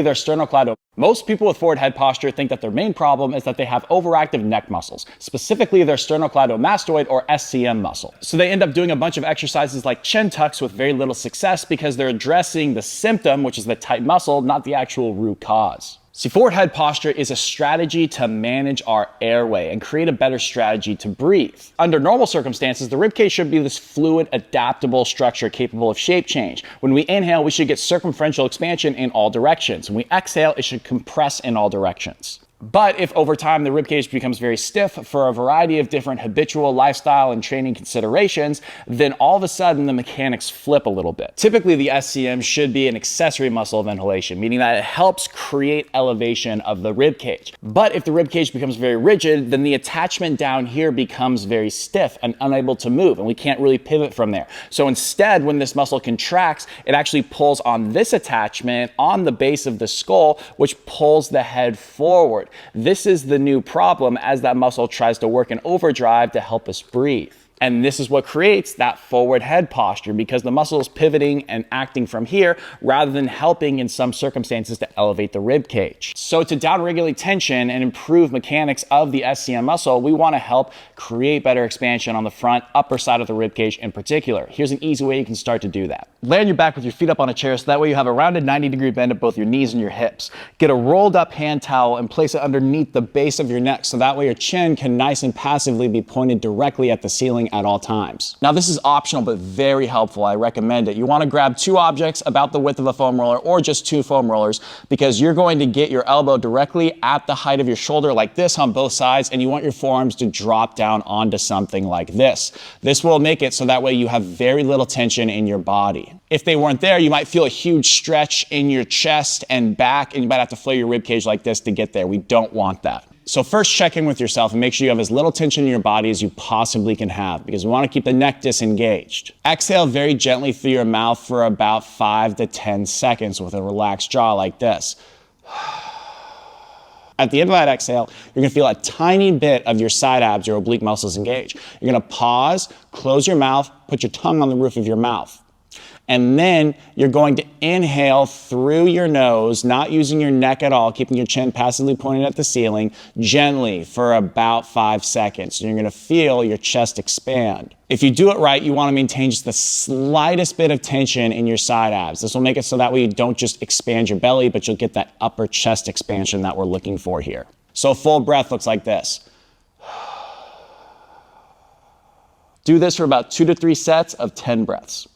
their sternocleidomastoid. Most people with forward head posture think that their main problem is that they have overactive neck muscles, specifically their sternocleidomastoid or SCM muscle. So they end up doing a bunch of exercises like chin tucks with very little success because they're addressing the symptom, which is the tight muscle, not the actual root cause. See, forward head posture is a strategy to manage our airway and create a better strategy to breathe. Under normal circumstances, the ribcage should be this fluid, adaptable structure capable of shape change. When we inhale, we should get circumferential expansion in all directions. When we exhale, it should compress in all directions. But if over time the ribcage becomes very stiff for a variety of different habitual lifestyle and training considerations, then all of a sudden the mechanics flip a little bit. Typically the SCM should be an accessory muscle of ventilation, meaning that it helps create elevation of the ribcage. But if the ribcage becomes very rigid, then the attachment down here becomes very stiff and unable to move, and we can't really pivot from there. So instead, when this muscle contracts, it actually pulls on this attachment on the base of the skull, which pulls the head forward. This is the new problem as that muscle tries to work in overdrive to help us breathe. And this is what creates that forward head posture, because the muscle is pivoting and acting from here rather than helping in some circumstances to elevate the rib cage. So to downregulate tension and improve mechanics of the SCM muscle, we want to help create better expansion on the front upper side of the rib cage in particular. Here's an easy way you can start to do that. Lay on your back with your feet up on a chair so that way you have a rounded 90-degree bend at both your knees and your hips. Get a rolled up hand towel and place it underneath the base of your neck so that way your chin can nice and passively be pointed directly at the ceiling at all times. Now this is optional but very helpful. I recommend it. You want to grab two objects about the width of a foam roller or just two foam rollers, because you're going to get your elbow directly at the height of your shoulder like this on both sides, and you want your forearms to drop down onto something like this. This will make it so that way you have very little tension in your body. If they weren't there, you might feel a huge stretch in your chest and back, and you might have to flare your rib cage like this to get there. We don't want that. So first check in with yourself and make sure you have as little tension in your body as you possibly can have, because we want to keep the neck disengaged. Exhale very gently through your mouth for about 5 to 10 seconds with a relaxed jaw like this. At the end of that exhale, you're going to feel a tiny bit of your side abs, your oblique muscles engage. You're going to pause, close your mouth, put your tongue on the roof of your mouth. And then you're going to inhale through your nose, not using your neck at all, keeping your chin passively pointed at the ceiling, gently for about 5 seconds. And you're going to feel your chest expand. If you do it right, you want to maintain just the slightest bit of tension in your side abs. This will make it so that way you don't just expand your belly, but you'll get that upper chest expansion that we're looking for here. So a full breath looks like this. Do this for about 2 to 3 sets of 10 breaths.